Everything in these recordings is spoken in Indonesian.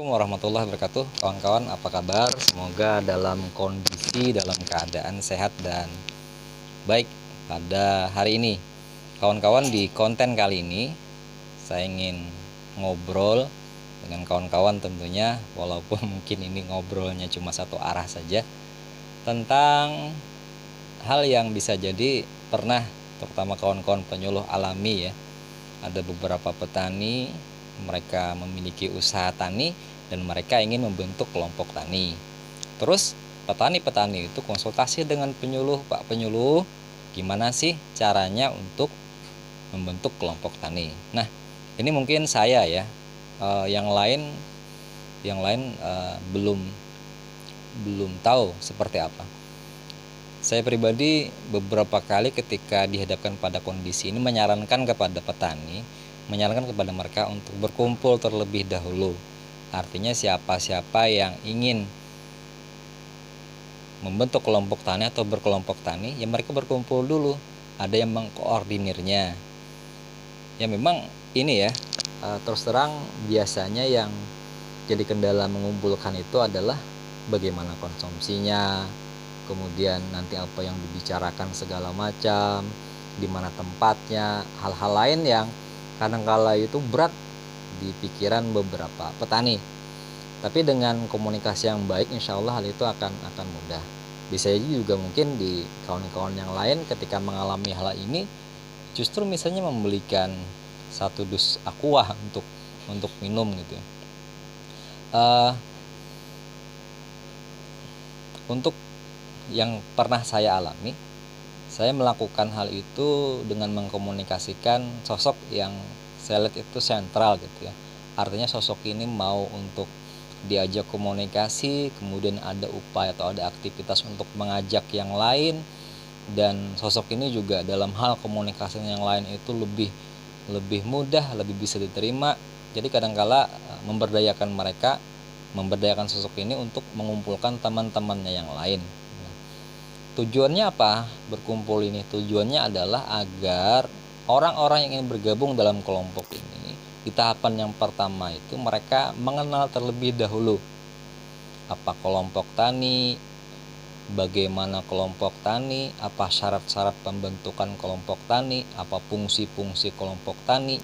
Assalamualaikum warahmatullahi wabarakatuh. Kawan-kawan, apa kabar? Semoga dalam dalam keadaan sehat dan baik pada hari ini. Kawan-kawan, di konten kali ini saya ingin ngobrol dengan kawan-kawan tentunya, walaupun mungkin ini ngobrolnya cuma satu arah saja, tentang hal yang bisa jadi pernah terutama kawan-kawan penyuluh alami ya. Ada beberapa petani, mereka memiliki usaha tani dan mereka ingin membentuk kelompok tani. Terus petani-petani itu konsultasi dengan penyuluh, Pak Penyuluh, gimana sih caranya untuk membentuk kelompok tani. Nah, ini mungkin saya ya, yang lain belum tahu seperti apa. Saya pribadi beberapa kali ketika dihadapkan pada kondisi ini menyarankan kepada petani, menyarankan kepada mereka untuk berkumpul terlebih dahulu. Artinya siapa-siapa yang ingin membentuk kelompok tani atau berkelompok tani, ya mereka berkumpul dulu. Ada yang mengkoordinirnya. Ya memang ini ya, terus terang biasanya yang jadi kendala mengumpulkan itu adalah bagaimana konsumsinya, kemudian nanti apa yang dibicarakan segala macam, di mana tempatnya, hal-hal lain yang kadangkala itu berat di pikiran beberapa petani. Tapi dengan komunikasi yang baik, insya Allah hal itu akan mudah. Bisa juga mungkin di kawan-kawan yang lain ketika mengalami hal ini, justru misalnya membelikan satu dus aqua untuk minum gitu. Untuk yang pernah saya alami, saya melakukan hal itu dengan mengkomunikasikan sosok yang saya lihat itu sentral gitu ya. Artinya sosok ini mau untuk diajak komunikasi, kemudian ada upaya atau ada aktivitas untuk mengajak yang lain, dan sosok ini juga dalam hal komunikasi yang lain itu lebih mudah, lebih bisa diterima. Jadi kadangkala memberdayakan sosok ini untuk mengumpulkan teman-temannya yang lain. Tujuannya apa berkumpul ini? Tujuannya adalah agar orang-orang yang ingin bergabung dalam kelompok ini di tahapan yang pertama itu mereka mengenal terlebih dahulu apa kelompok tani, bagaimana kelompok tani, apa syarat-syarat pembentukan kelompok tani, apa fungsi-fungsi kelompok tani,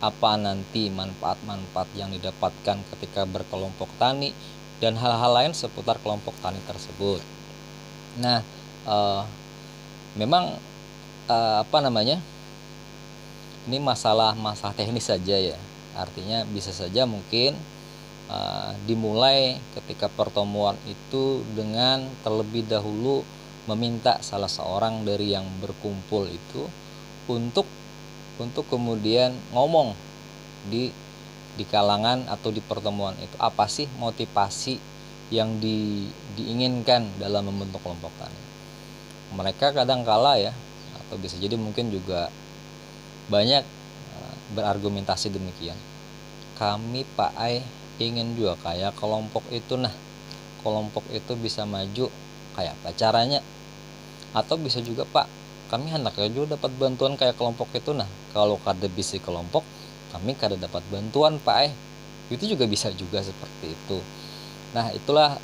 apa nanti manfaat-manfaat yang didapatkan ketika berkelompok tani, dan hal-hal lain seputar kelompok tani tersebut. Nah, memang ini masalah teknis saja ya. Artinya bisa saja mungkin dimulai ketika pertemuan itu dengan terlebih dahulu meminta salah seorang dari yang berkumpul itu untuk kemudian ngomong di kalangan atau di pertemuan itu apa sih motivasi yang diinginkan dalam membentuk kelompok tani. Mereka kadang-kala ya, atau bisa jadi mungkin juga banyak berargumentasi demikian. Kami Pak Ai ingin juga kayak kelompok itu, nah kelompok itu bisa maju kayak apa caranya. Atau bisa juga Pak, kami anaknya juga dapat bantuan kayak kelompok itu, nah kalau kada bisa kelompok kami kada dapat bantuan Pak Ai. Itu juga bisa juga seperti itu. Nah itulah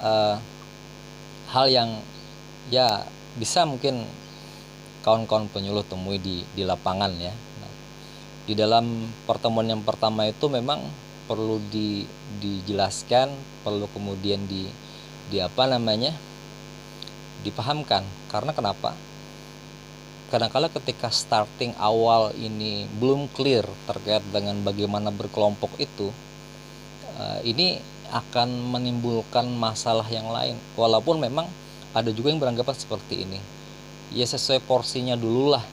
hal yang ya bisa mungkin kawan-kawan penyuluh temui di lapangan ya. Nah, di dalam pertemuan yang pertama itu memang perlu dijelaskan, perlu kemudian dipahamkan. Karena kenapa? Kadang-kala ketika starting awal ini belum clear terkait dengan bagaimana berkelompok itu, ini akan menimbulkan masalah yang lain. Walaupun memang ada juga yang beranggapan seperti ini. Ya sesuai porsinya dulu lah.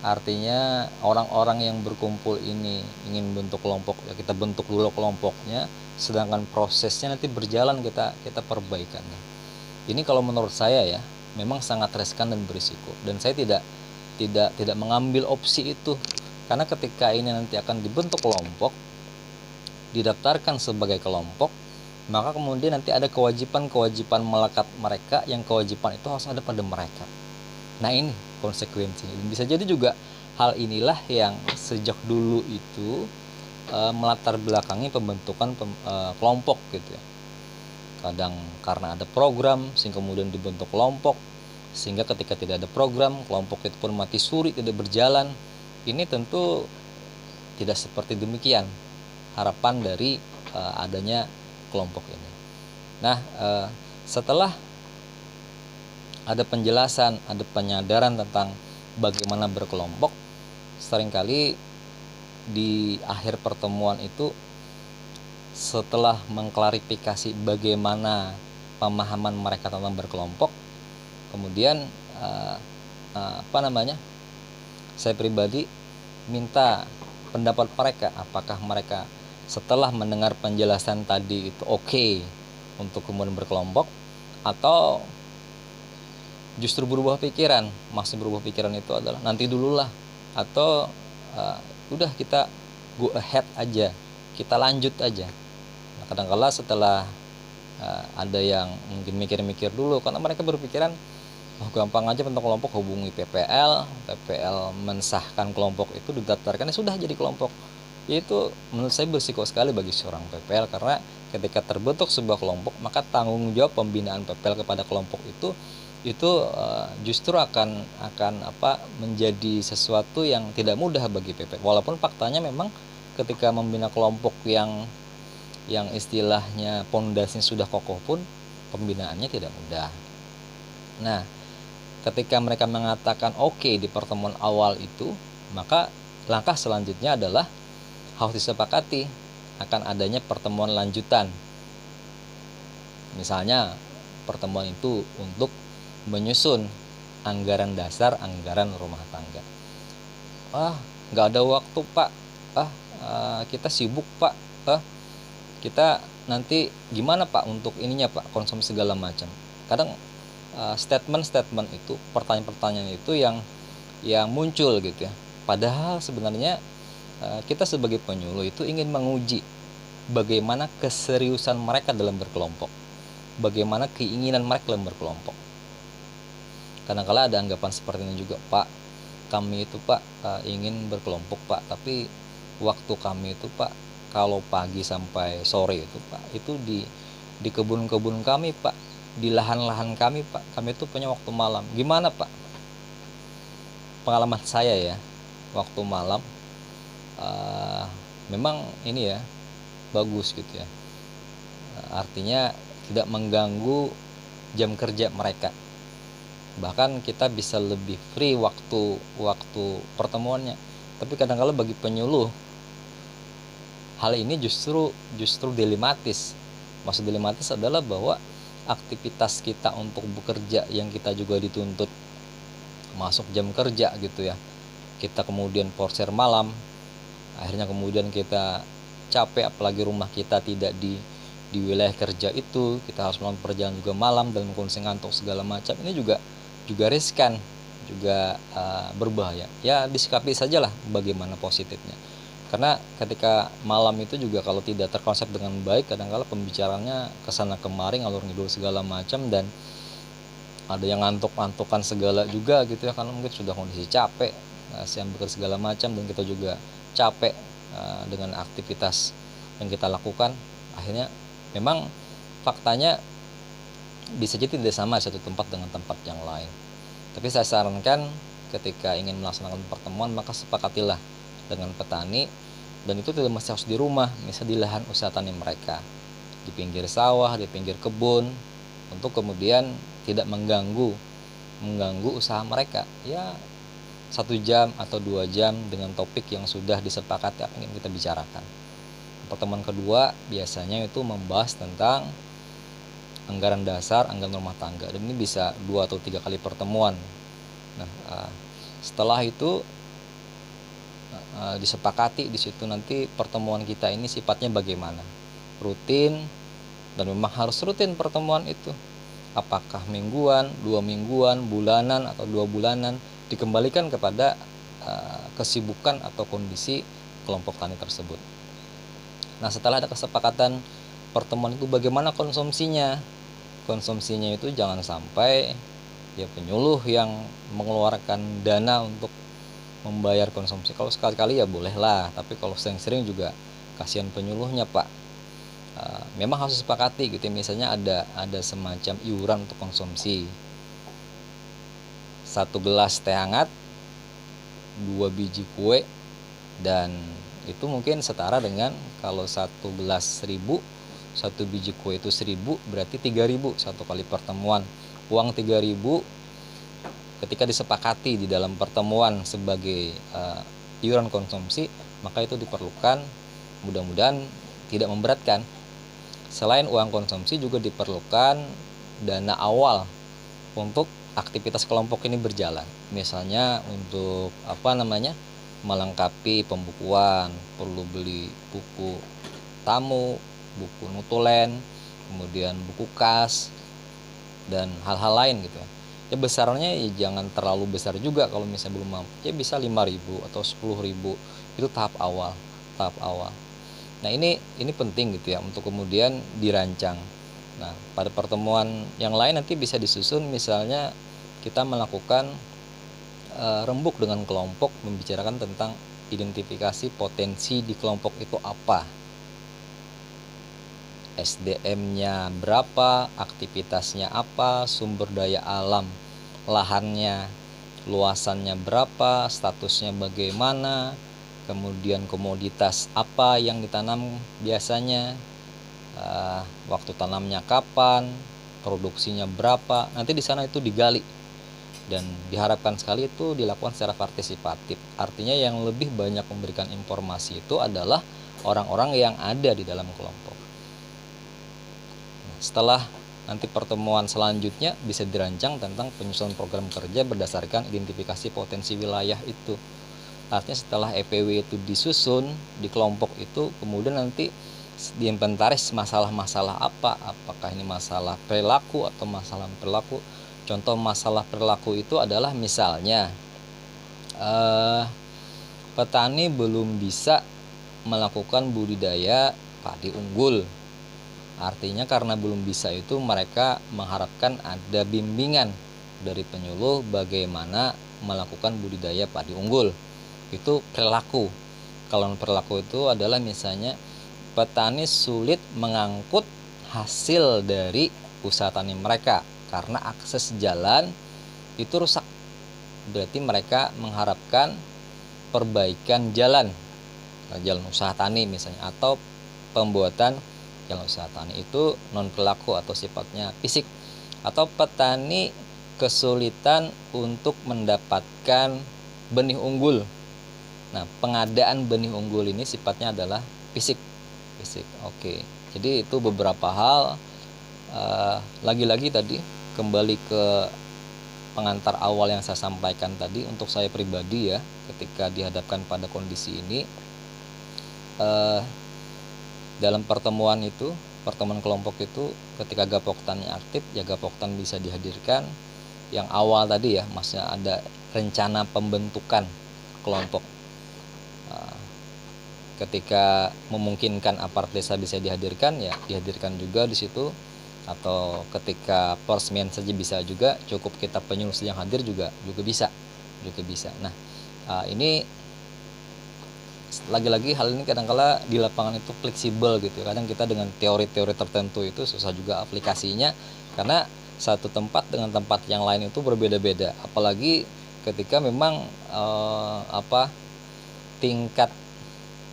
Artinya orang-orang yang berkumpul ini ingin bentuk kelompok, ya kita bentuk dulu kelompoknya, sedangkan prosesnya nanti berjalan kita perbaikannya. Ini kalau menurut saya ya, memang sangat riskan dan berisiko, dan saya tidak mengambil opsi itu. Karena ketika ini nanti akan dibentuk kelompok, didaftarkan sebagai kelompok, maka kemudian nanti ada kewajiban melekat mereka, yang kewajiban itu harus ada pada mereka. Nah ini konsekuensinya. Bisa jadi juga hal inilah yang sejak dulu itu melatar belakangi pembentukan kelompok gitu ya. Kadang karena ada program sehingga kemudian dibentuk kelompok, sehingga ketika tidak ada program kelompok itu pun mati suri, tidak berjalan. Ini tentu tidak seperti demikian harapan dari adanya kelompok ini. Nah, setelah ada penjelasan, ada penyadaran tentang bagaimana berkelompok, seringkali di akhir pertemuan itu setelah mengklarifikasi bagaimana pemahaman mereka tentang berkelompok, kemudian saya pribadi minta pendapat mereka, apakah mereka setelah mendengar penjelasan tadi itu oke untuk kemudian berkelompok, atau justru berubah pikiran. Maksud berubah pikiran itu adalah nanti dululah, atau udah kita go ahead aja, kita lanjut aja. Nah, kadang-kala setelah ada yang mungkin mikir-mikir dulu, karena mereka berpikiran gampang aja bentuk kelompok, hubungi PPL mensahkan kelompok itu, didaftarkan, sudah jadi kelompok. Itu menurut saya berisiko sekali bagi seorang PPL, karena ketika terbentuk sebuah kelompok, maka tanggung jawab pembinaan PPL kepada kelompok itu justru akan menjadi sesuatu yang tidak mudah bagi PPL. Walaupun faktanya memang ketika membina kelompok yang istilahnya pondasinya sudah kokoh pun pembinaannya tidak mudah. Nah, ketika mereka mengatakan oke di pertemuan awal itu, maka langkah selanjutnya adalah harus disepakati akan adanya pertemuan lanjutan. Misalnya pertemuan itu untuk menyusun anggaran dasar, anggaran rumah tangga. Nggak ada waktu Pak, kita sibuk Pak, kita nanti gimana Pak untuk ininya Pak, konsumsi segala macam. Kadang statement itu, pertanyaan-pertanyaan itu yang muncul gitu ya. Padahal sebenarnya kita sebagai penyuluh itu ingin menguji bagaimana keseriusan mereka dalam berkelompok, bagaimana keinginan mereka dalam berkelompok. Kadang-kala ada anggapan seperti ini juga, Pak, kami itu Pak ingin berkelompok Pak, tapi waktu kami itu Pak kalau pagi sampai sore itu Pak, itu di kebun-kebun kami Pak, di lahan-lahan kami Pak, kami itu punya waktu malam. Gimana Pak? Pengalaman saya ya, waktu malam memang ini ya bagus gitu ya, artinya tidak mengganggu jam kerja mereka, bahkan kita bisa lebih free waktu pertemuannya. Tapi kadang-kala bagi penyuluh hal ini justru dilematis. Maksud dilematis adalah bahwa aktivitas kita untuk bekerja yang kita juga dituntut masuk jam kerja gitu ya, kita kemudian porsir malam, akhirnya kemudian kita capek, apalagi rumah kita tidak di wilayah kerja itu, kita harus melakukan perjalanan juga malam dan kondisi ngantuk segala macam. Ini juga riskan, juga berbahaya. Ya disikapi sajalah bagaimana positifnya. Karena ketika malam itu juga kalau tidak terkonsep dengan baik, kadang-kala pembicaraannya kesana kemari, ngalur ngidul segala macam, dan ada yang ngantuk-ngantukan segala juga gitu ya, karena mungkin sudah kondisi capek, siang bekerja segala macam, dan kita juga capek dengan aktivitas yang kita lakukan. Akhirnya memang faktanya bisa jadi tidak sama satu tempat dengan tempat yang lain. Tapi saya sarankan ketika ingin melaksanakan pertemuan, maka sepakatilah dengan petani, dan itu tidak mesti harus di rumah, misalnya di lahan usaha tani mereka, di pinggir sawah, di pinggir kebun, untuk kemudian tidak mengganggu usaha mereka. Ya 1 jam atau 2 jam dengan topik yang sudah disepakati apa yang kita bicarakan. Pertemuan kedua biasanya itu membahas tentang anggaran dasar, anggaran rumah tangga, dan ini bisa 2 atau 3 kali pertemuan. Nah, setelah itu disepakati di situ nanti pertemuan kita ini sifatnya bagaimana, rutin, dan memang harus rutin pertemuan itu. Apakah mingguan, 2 mingguan, bulanan, atau 2 bulanan, dikembalikan kepada kesibukan atau kondisi kelompok tani tersebut. Nah, setelah ada kesepakatan pertemuan itu, bagaimana konsumsinya? Konsumsinya itu jangan sampai ya penyuluh yang mengeluarkan dana untuk membayar konsumsi. Kalau sekali-kali ya bolehlah, tapi kalau sering-sering juga kasihan penyuluhnya Pak. Memang harus disepakati gitu, misalnya ada semacam iuran untuk konsumsi. 1 gelas teh hangat, 2 biji kue, dan itu mungkin setara dengan kalau 1 gelas 1.000, 1 biji kue itu 1.000, berarti 3.000 satu kali pertemuan. Uang 3.000 ketika disepakati di dalam pertemuan sebagai iuran konsumsi, maka itu diperlukan, mudah-mudahan tidak memberatkan. Selain uang konsumsi juga diperlukan dana awal untuk aktivitas kelompok ini berjalan. Misalnya untuk melengkapi pembukuan, perlu beli buku tamu, buku notulen, kemudian buku kas, dan hal-hal lain gitu. Ya besarnya ya jangan terlalu besar juga, kalau misalnya belum mampu ya bisa 5.000 atau 10.000, itu tahap awal. Nah ini penting gitu ya untuk kemudian dirancang. Nah pada pertemuan yang lain nanti bisa disusun, misalnya kita melakukan rembuk dengan kelompok, membicarakan tentang identifikasi potensi di kelompok itu apa, SDM-nya berapa, aktivitasnya apa, sumber daya alam, lahannya, luasannya berapa, statusnya bagaimana, kemudian komoditas apa yang ditanam biasanya, waktu tanamnya kapan, produksinya berapa. Nanti di sana itu digali, dan diharapkan sekali itu dilakukan secara partisipatif. Artinya yang lebih banyak memberikan informasi itu adalah orang-orang yang ada di dalam kelompok. Setelah nanti pertemuan selanjutnya bisa dirancang tentang penyusunan program kerja berdasarkan identifikasi potensi wilayah itu. Artinya setelah EPW itu disusun di kelompok itu, kemudian nanti diinventaris masalah-masalah apa, apakah ini masalah perilaku atau masalah perilaku. Contoh masalah perilaku itu adalah misalnya petani belum bisa melakukan budidaya padi unggul. Artinya karena belum bisa itu, mereka mengharapkan ada bimbingan dari penyuluh bagaimana melakukan budidaya padi unggul. Itu perilaku. Kalau perilaku itu adalah misalnya petani sulit mengangkut hasil dari usaha tani mereka karena akses jalan itu rusak. Berarti mereka mengharapkan perbaikan jalan usaha tani misalnya, atau pembuatan jalan usaha tani. Itu non perilaku atau sifatnya fisik. Atau petani kesulitan untuk mendapatkan benih unggul. Nah, pengadaan benih unggul ini sifatnya adalah fisik. Oke. Jadi itu beberapa hal. Lagi-lagi tadi kembali ke pengantar awal yang saya sampaikan tadi, untuk saya pribadi ya, ketika dihadapkan pada kondisi ini, dalam pertemuan kelompok itu, ketika Gapoktannya aktif, ya Gapoktan bisa dihadirkan. Yang awal tadi ya, maksudnya ada rencana pembentukan kelompok. Ketika memungkinkan aparat desa bisa dihadirkan, ya dihadirkan juga di situ. Atau ketika peresmian saja bisa juga, cukup kita penyuluh yang hadir juga bisa. Nah, ini lagi-lagi hal ini kadang-kala di lapangan itu fleksibel gitu. Kadang kita dengan teori-teori tertentu itu susah juga aplikasinya, karena satu tempat dengan tempat yang lain itu berbeda-beda. Apalagi ketika memang tingkat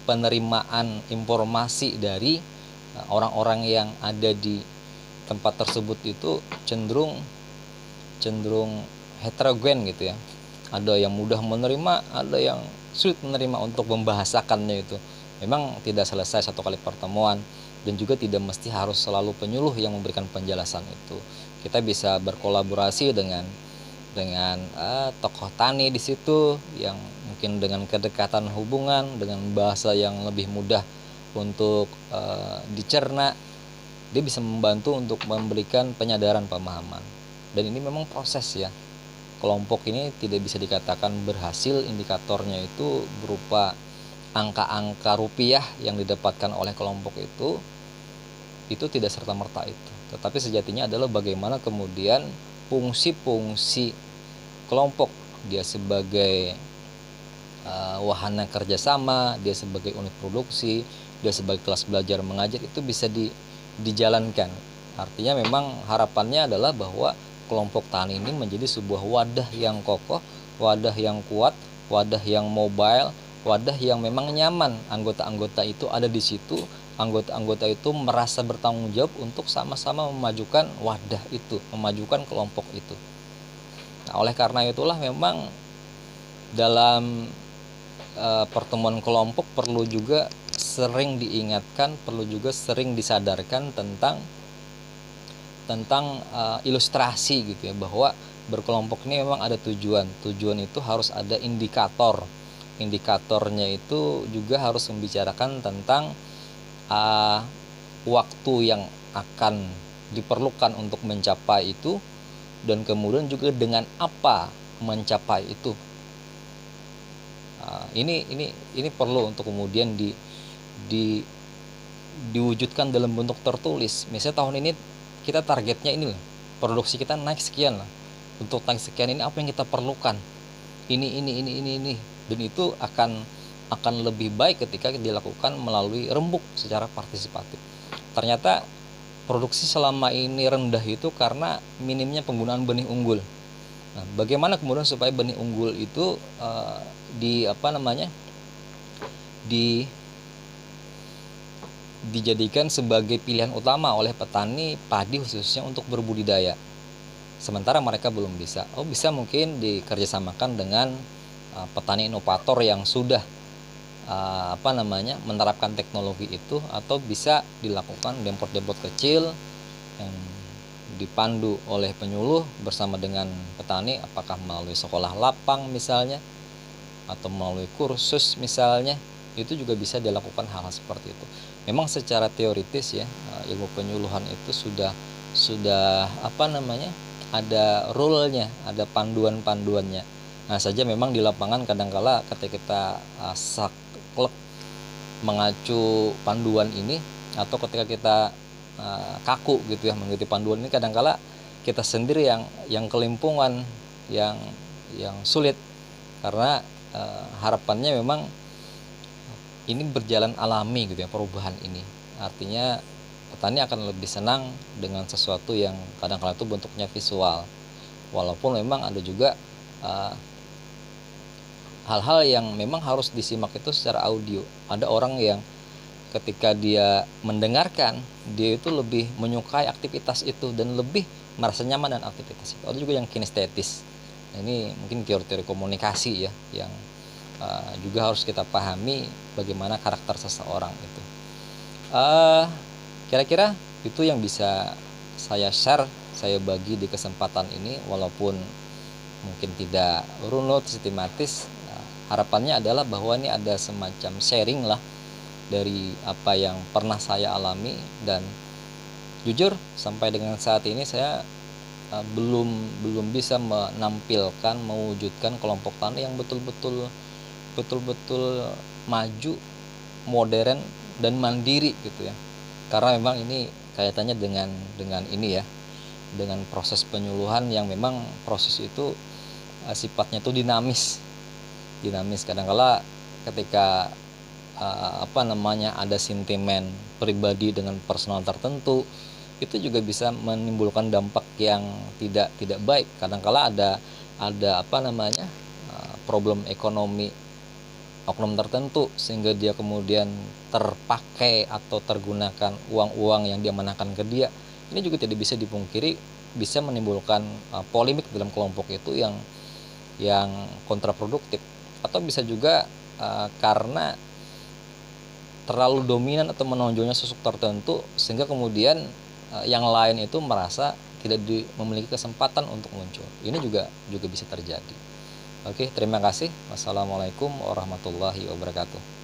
penerimaan informasi dari orang-orang yang ada di tempat tersebut itu cenderung heterogen gitu ya. Ada yang mudah menerima, ada yang sulit menerima untuk membahasakannya itu. Memang tidak selesai satu kali pertemuan, dan juga tidak mesti harus selalu penyuluh yang memberikan penjelasan itu. Kita bisa berkolaborasi dengan tokoh tani di situ yang mungkin dengan kedekatan hubungan, dengan bahasa yang lebih mudah untuk dicerna, dia bisa membantu untuk memberikan penyadaran pemahaman. Dan ini memang proses ya. Kelompok ini tidak bisa dikatakan berhasil, indikatornya itu berupa angka-angka rupiah yang didapatkan oleh kelompok itu tidak serta-merta itu. Tetapi sejatinya adalah bagaimana kemudian fungsi-fungsi kelompok, dia sebagai wahana kerjasama, dia sebagai unit produksi, dia sebagai kelas belajar mengajar itu bisa dijalankan. Artinya memang harapannya adalah bahwa kelompok tani ini menjadi sebuah wadah yang kokoh, wadah yang kuat, wadah yang mobile, wadah yang memang nyaman. Anggota-anggota itu ada di situ, anggota-anggota itu merasa bertanggung jawab untuk sama-sama memajukan wadah itu, memajukan kelompok itu. Nah, oleh karena itulah memang dalam pertemuan kelompok perlu juga sering diingatkan, perlu juga sering disadarkan tentang ilustrasi gitu ya, bahwa berkelompok ini memang ada tujuan itu harus ada indikatornya itu juga harus membicarakan tentang waktu yang akan diperlukan untuk mencapai itu, dan kemudian juga dengan apa mencapai itu. Ini perlu untuk kemudian diwujudkan dalam bentuk tertulis. Misalnya tahun ini kita targetnya ini, produksi kita naik sekian lah. Untuk naik sekian ini apa yang kita perlukan? Ini. Dan itu akan lebih baik ketika dilakukan melalui rembuk secara partisipatif. Ternyata produksi selama ini rendah itu karena minimnya penggunaan benih unggul. Nah, bagaimana kemudian supaya benih unggul itu dijadikan sebagai pilihan utama oleh petani padi khususnya untuk berbudidaya, sementara mereka belum bisa. Bisa mungkin dikerjasamakan dengan petani inovator yang sudah menerapkan teknologi itu, atau bisa dilakukan dempot-dempot kecil yang dipandu oleh penyuluh bersama dengan petani, apakah melalui sekolah lapang misalnya, atau melalui kursus misalnya. Itu juga bisa dilakukan hal-hal seperti itu. Memang secara teoritis ya, ilmu penyuluhan itu sudah ada rule-nya, ada panduannya. Nah, saja memang di lapangan kadangkala ketika kita saklek mengacu panduan ini, atau ketika kita kaku gitu ya mengikuti panduan ini, kadangkala kita sendiri yang kelimpungan, yang sulit, karena harapannya memang ini berjalan alami gitu ya, perubahan ini. Artinya petani akan lebih senang dengan sesuatu yang kadang-kala itu bentuknya visual, walaupun memang ada juga hal-hal yang memang harus disimak itu secara audio. Ada orang yang ketika dia mendengarkan, dia itu lebih menyukai aktivitas itu dan lebih merasa nyaman dengan aktivitas itu. Ada juga yang kinestetis. Nah, ini mungkin teori-teori komunikasi ya, yang juga harus kita pahami bagaimana karakter seseorang itu. Kira-kira itu yang bisa saya share, saya bagi di kesempatan ini, walaupun mungkin tidak runut sistematis. Harapannya adalah bahwa ini ada semacam sharing lah dari apa yang pernah saya alami, dan jujur sampai dengan saat ini saya belum bisa menampilkan, mewujudkan kelompok tani yang betul-betul maju, modern dan mandiri gitu ya. Karena memang ini kaitannya dengan ini ya, dengan proses penyuluhan yang memang proses itu sifatnya itu dinamis. Kadang-kala ketika ada sentimen pribadi dengan personal tertentu, itu juga bisa menimbulkan dampak yang tidak baik. Kadang-kala ada problem ekonomi oknum tertentu, sehingga dia kemudian terpakai atau tergunakan uang-uang yang diamanahkan ke dia. Ini juga tidak bisa dipungkiri bisa menimbulkan polemik dalam kelompok itu yang kontraproduktif, atau bisa juga karena terlalu dominan atau menonjolnya sosok tertentu, sehingga kemudian yang lain itu merasa tidak memiliki kesempatan untuk muncul. Ini juga bisa terjadi. Oke, terima kasih. Wassalamualaikum warahmatullahi wabarakatuh.